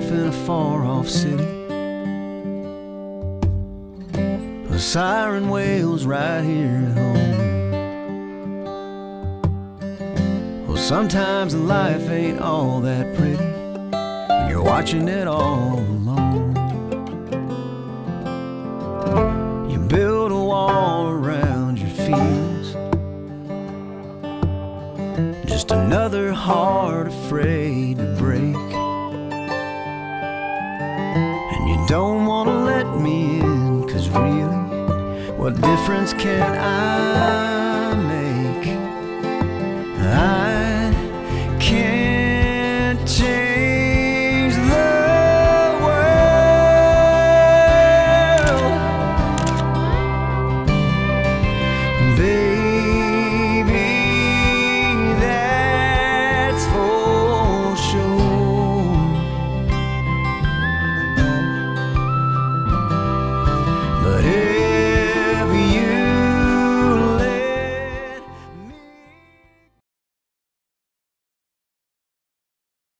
off in a far-off city. A siren wails right here at home. Well, sometimes life ain't all that pretty when you're watching it all alone. You build a wall around your fears, just another heart afraid to break. And you don't want to let me in, 'cause really, what difference can I